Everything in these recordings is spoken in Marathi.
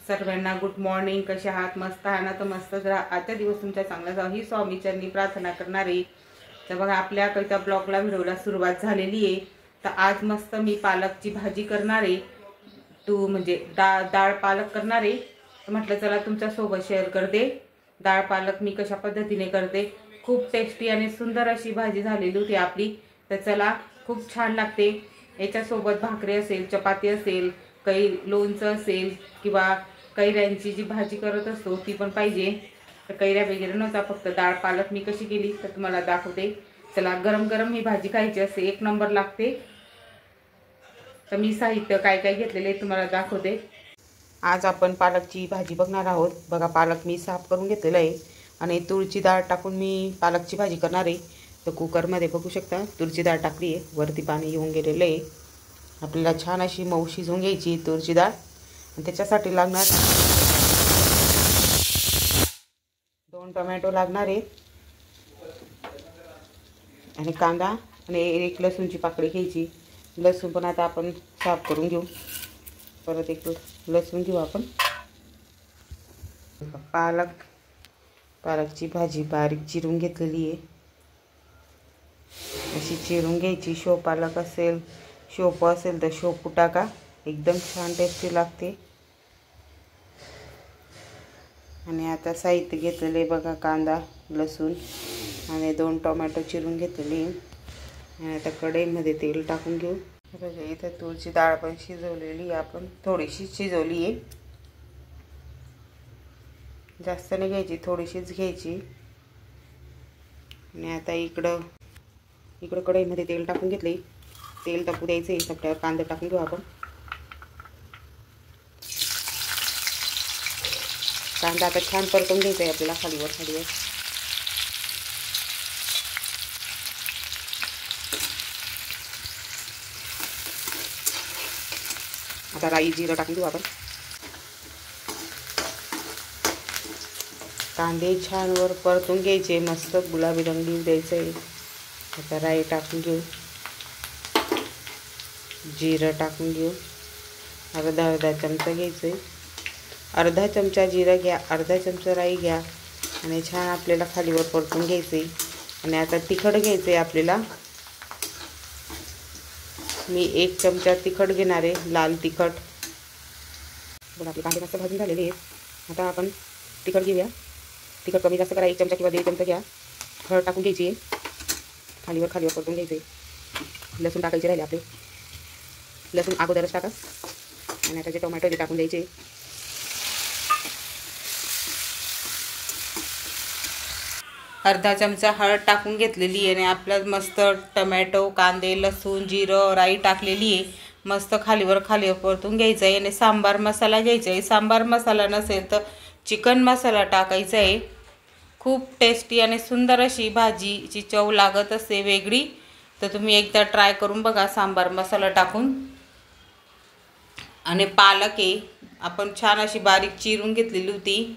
सर्वांना गुड मॉर्निंग. कसे आहात? मस्त आहात ना? तर मस्तच राहा. आजचा दिवस तुमचा चांगला जाऊ ही स्वामीचरणी प्रार्थना करणारे. तर बघा आपल्याकडच्या ब्लॉगला व्हिडिओला सुरुवात झालेली आहे. तर आज मस्त मी पालकची भाजी करणारे, म्हणजे डाळ पालक करणारे. तर म्हटलं चला तुमच्या सोबत शेअर करते. डाळ पालक मी कशा पद्धतीने करते. खूप टेस्टी आणि सुंदर अशी भाजी झालेली होती आपली. तर चला, खूप छान लागते. याच्यासोबत भाकरी असेल, चपाती असेल, काही लोणचं असेल किंवा कैऱ्यांची जी भाजी करत असतो ती पण पाहिजे. तर कैऱ्या वगैरे नव्हता, फक्त डाळ पालक मी कशी केली तर तुम्हाला दाखवते. चला, गरम गरम ही भाजी खायची असते, एक नंबर लागते. तर मी साहित्य काय काय घेतलेले तुम्हाला दाखवते. आज आपण पालकची भाजी बघणार आहोत. बघा, पालक मी साफ करून घेतलेला आहे आणि तुरीची डाळ टाकून मी पालकची भाजी करणार आहे. तर कुकरमध्ये बघू शकता तुरीची डाळ टाकली आहे, वरती पाणी येऊन गेलेलं आहे. आपल्याला छान अशी मऊ शिजवून घ्यायची तुरीची डाळ. आणि त्याच्यासाठी लागणार 2 टोमॅटो लागणार आहे आणि कांदा आणि 1 लसूणची पाकळी घ्यायची. लसूण पण आता आपण साफ करून घेऊ. परत 1 लसूण घेऊ आपण. पालकची भाजी बारीक चिरून घेतलेली आहे. अशी चिरून घ्यायची. पालक असेल, शेपू असेल तर शेपू टाका, एकदम छान टेस्टी लागते. आणि आता साहित्य घेतलेले बघा, कांदा, लसूण आणि 2 टोमॅटो चिरून घेतलेली. आणि आता कढईमध्ये तेल टाकून घेऊ. बघा, इथं तुरीची डाळ पण शिजवलेली आपण, थोडीशी शिजवली आहे, जास्त नाही घ्यायची, थोडीशीच घ्यायची. आणि आता इकडं कढईमध्ये तेल टाकून घेतले. तेल तापू द्यायचे. सगळ्यावर कांदा टाकून घेऊ आपण. कांदा आता छान परतून घ्यायचा आहे आपल्याला, खालीवर. आता राई जिरं टाकून घेऊ आपण. कांदे छान वर परतून घ्यायचे, मस्त गुलाबी रंग येऊ द्यायचं आहे. आता राई टाकून घेऊ, जिरं टाकून घेऊ. अर्धा चमचा घ्यायचं आहे. अर्धा चमचा जिरं घ्या, अर्धा चमचा राई घ्या आणि छान आपल्याला खालीवर परतून घ्यायचं आहे. आणि आता तिखट घ्यायचं आहे आपल्याला. मी 1 चमचा तिखट घेणार आहे, लाल तिखट. बघा, आपले कांदे मस्त भाजून झालेले आहेत. आता आपण तिखट घेऊया. तिखट कमी जास्त करा, 1 चमचा किंवा 1.5 चमचा घ्या. हळद टाकून घ्यायची आहे, खालीवर परतून घ्यायचे. लसूण टाकायचे राहिले आपले, लसूण अगोदरच टाका. आणि आता जे टोमॅटो ते टाकून द्यायचे. अर्धा चमचा हळद टाकून घेतलेली आहे आणि आपलं मस्त टोमॅटो, कांदे, लसूण, जिरं, राई टाकलेली आहे. मस्त खालीवर परतून घ्यायचं आहे. आणि सांबार मसाला घ्यायचा आहे. सांबार मसाला नसेल तर चिकन मसाला टाकायचा आहे. खूप टेस्टी आणि सुंदर अशी भाजीची चव लागत असते वेगळी. तर तुम्ही एकदा ट्राय करून बघा सांबार मसाला टाकून. आणि पालक आहे, आपण छान अशी बारीक चिरून घेतलेली होती.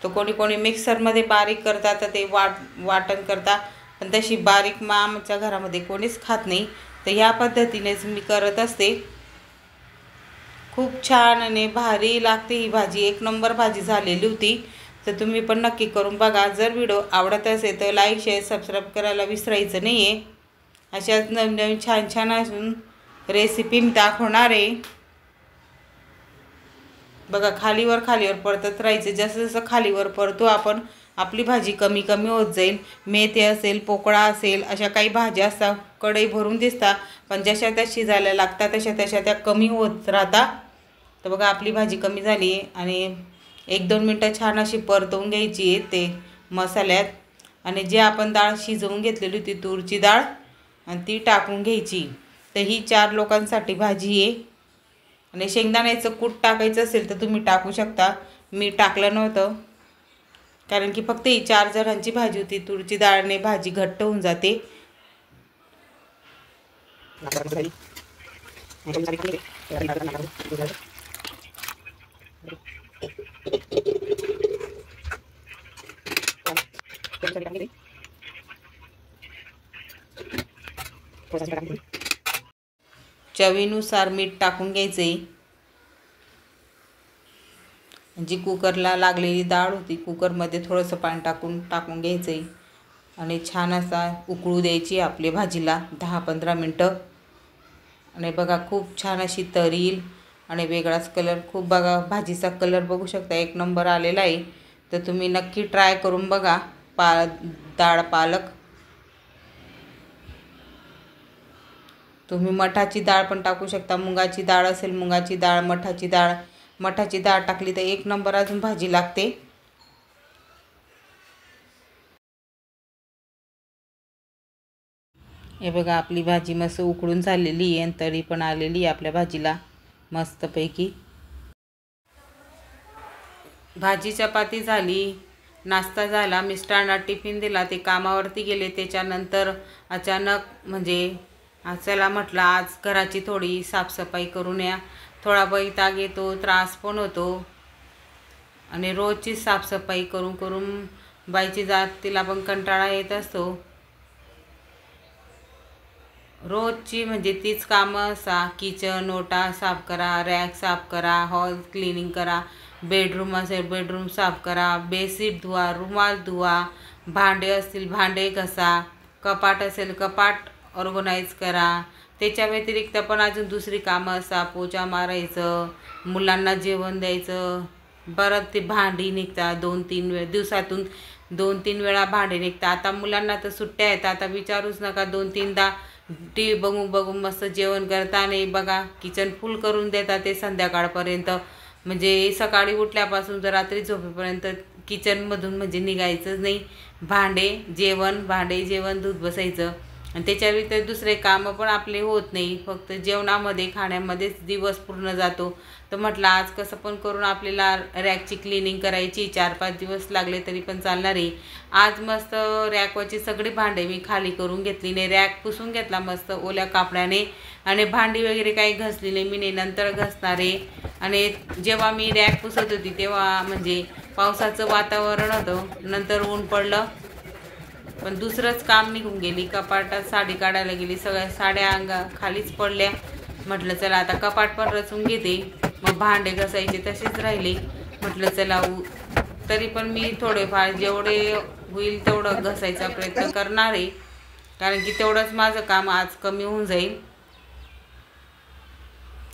तर कोणी मिक्सरमध्ये बारीक करतात, तर ते वाटण करतात, पण तशी बारीक आमच्या घरामध्ये कोणीच खात नाही. तर ह्या पद्धतीनेच मी करत असते. खूप छान आणि भारी लागते ही भाजी, 1 नंबर भाजी झालेली होती. तर तुम्ही पण नक्की करून बघा. जर व्हिडिओ आवडत असेल तर लाईक, शेअर, सबस्क्राईब करायला विसरायचं नाही आहे. अशाच नवीन छान असून रेसिपी मी दाखवणार आहे. बघा, खालीवर परतत राहायचे. जसं जसं खालीवर परतो आपण, आपली भाजी कमी होत जाईल. मेथी असेल, पोकळा असेल, अशा काही भाज्या असतात कढई भरून दिसतात, पण जशा त्या शिजायला लागतात तशा त्या कमी होत राहतात. तर बघा, आपली भाजी कमी झाली आहे आणि 1-2 मिनटं छान अशी परतवून घ्यायची आहे ते मसाल्यात. आणि जे आपण डाळ शिजवून घेतलेली होती तूरची डाळ, आणि ती टाकून घ्यायची. तर ही 4 लोकांसाठी भाजी आहे. आणि शेंगदाण्याचं कूट टाकायचं असेल तर तुम्ही टाकू शकता. मी टाकलं नव्हतं, कारण की फक्त ही 4 जणांची भाजी होती. तुरीची डाळने भाजी घट्ट होऊन जाते. चवीनुसार मीठ टाकून घ्यायचे. जी कुकरला लागलेली डाळ होती कुकरमध्ये थोडंसं पाणी टाकून घ्यायचं आहे आणि छान असा उकळू द्यायची आपली भाजीला 10-15 मिनटं. आणि बघा खूप छान अशी तरी येईल आणि वेगळाच कलर. खूप बघा भाजीचा कलर बघू शकता, एक नंबर आलेला आहे. तर तुम्ही नक्की ट्राय करून बघा डाळ पालक. तुम्ही मठाची डाळ पण टाकू शकता, मुगाची डाळ असेल मुगाची डाळ, मठाची डाळ टाकली तर एक नंबर अजून भाजी लागते. हे बघा आपली भाजी मस्त उकळून झालेली आहे आणि तरी पण आलेली आहे आपल्या भाजीला मस्तपैकी. भाजी चपाती झाली, नाश्ता झाला, मिस्टरांना टिफिन दिला, ते कामावरती गेले. त्याच्यानंतर अचानक म्हणजे चला म्हटलं आज घराची थोडी साफसफाई करून या. थोडा वैताग येतो, त्रास पण होतो आणि रोजची साफसफाई करून करून बाईची जात तिला पण कंटाळा येत असतो. रोजची म्हणजे तीच कामं असा, किचन ओटा साफ करा, रॅक साफ करा, हॉल क्लिनिंग करा, बेडरूम असेल बेडरूम साफ करा, बेडशीट धुवा, रुमाल धुवा, भांडे असतील भांडे घासा, कपाट असेल कपाट ऑर्गनाईज करा. त्याच्या व्यतिरिक्त पण अजून दुसरी कामं असा, पोचा मारायचं, मुलांना जेवण द्यायचं. परत ते भांडी निघतात 2-3 दिवसातून 2-3 वेळा भांडे निघतात. आता मुलांना तर सुट्ट्या आहेत, आता विचारूच नका. 2-3दा टी व्ही बघून मस्त जेवण करता नाही बघा, किचन फुल करून देतात ते संध्याकाळपर्यंत. म्हणजे सकाळी उठल्यापासून तर रात्री झोपेपर्यंत किचनमधून म्हणजे निघायचंच नाही. भांडे जेवण दूध बसायचं आणि त्याच्या व्यतिरिक्त दुसरे कामं पण आपले होत नाही. फक्त जेवणामध्ये खाण्यामध्येच दिवस पूर्ण जातो. तर म्हटलं आज कसं पण करून आपल्याला रॅकची क्लिनिंग करायची. 4-5 दिवस लागले तरी पण चालणार आहे. आज मस्त रॅकवरची सगळी भांडे मी खाली करून घेतली. नाही रॅक पुसून घेतला मस्त ओल्या कापडाने आणि भांडी वगैरे काही घासली नाही मी, नंतर घासणार आहे. आणि जेव्हा मी रॅक पुसत होती तेव्हा म्हणजे पावसाचं वातावरण होतं, नंतर ऊन पडलं पण दुसरंच काम निघून गेली. कपाटात साडी काढायला गेली, सगळ्या साड्या खालीच पडल्या. म्हटलं चला आता कपाट पण रचून घेते. मग भांडे घासायचे तसेच राहिले. म्हटलं चला तरी पण मी थोडेफार जेवढे होईल तेवढं घासायचा प्रयत्न करणार आहे, कारण की तेवढंच माझं काम आज कमी होऊन जाईल.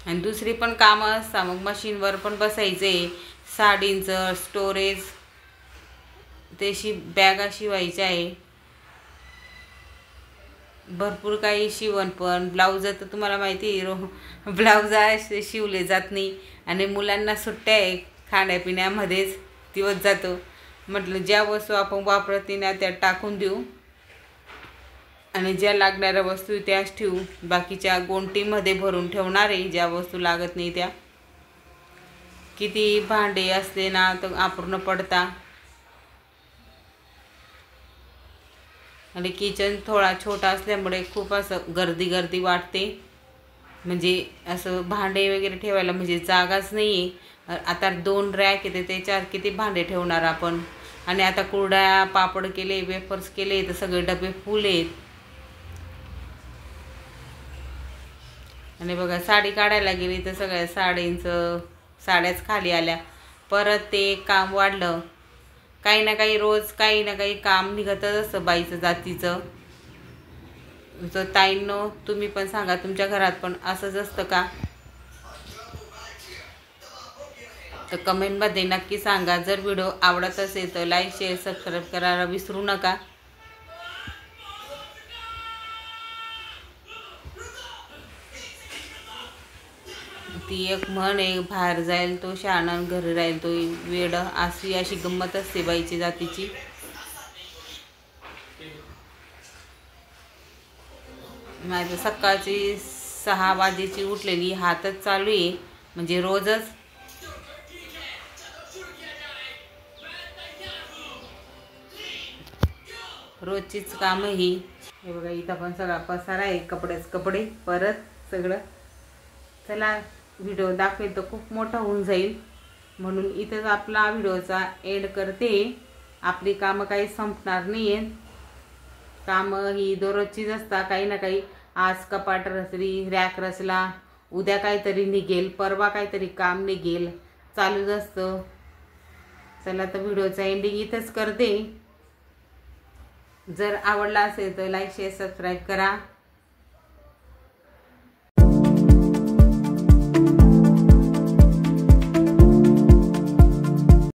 आणि दुसरी पण कामं असतात, मग मशीनवर पण बसायचे. साडींचं स्टोरेज, त्याशी बॅगा शिवायच्या आहे, भरपूर काही शिवण पण. ब्लाऊज तर तुम्हाला माहिती आहे ब्लाऊज शिवले जात नाही आणि मुलांना सुट्ट्या आहे, खाण्यापिण्यामध्येच दिवस जातो. म्हटलं ज्या वस्तू आपण वापरत ना त्या टाकून देऊ आणि ज्या लागणाऱ्या वस्तू त्याच ठेवू. बाकीच्या गोंटीमध्ये भरून ठेवणार आहे ज्या वस्तू लागत नाही त्या. किती भांडे असले ना तर अपूर्ण पडता. आणि किचन थोडा छोटा असल्यामुळे खूप असं गर्दी वाटते. म्हणजे असं भांडे वगैरे ठेवायला म्हणजे जागाच नाही आहे. आता 2 रॅक येते त्याच्यावर किती भांडे ठेवणार आपण. आणि आता कुरड्या पापड केले, वेफर्स केले तर सगळे डबे फुल आहेत. आणि बघा साडी काढायला गेली तर सगळ्या साड्याच खाली आल्या. परत ते काम वाढलं. काही ना काही रोज काही ना काही काम निघतच असतं बाईचं जातीचं. तर ताईंनो तुम्ही पण सांगा तुमच्या घरात पण असंच असतं का? तर कमेंटमध्ये नक्की सांगा. जर व्हिडिओ आवडत असेल तर लाईक शेअर सबस्क्राईब करायला विसरू नका. ती एक म्हण आहे, बाहेर जाईल तो शहाणा घरी राहील तो वेड. अशी गंमत असते बाईची जातीची. माझं सकाळची 6 वाजेची उठलेली हातच चालू आहे, म्हणजे रोजच. रोजचीच कामं ही. हे बघा इथं पण सगळा पसारा आहे, कपडे परत सगळं. चला व्हिडिओ दाखवेल तर खूप मोठा होऊन जाईल, म्हणून इथंच आपला व्हिडिओचा एंड करते. आपली कामं काही संपणार नाही आहेत. कामं ही दररोजचीच असतात, काही ना काही. आज कपाट रचली, रॅक रचला, उद्या काहीतरी निघेल, परवा काहीतरी काम निघेल, चालूच असतं. चला तर व्हिडिओचा एंडिंग इथंच करते. जर आवडला असेल तर लाईक शेअर सबस्क्राईब करा.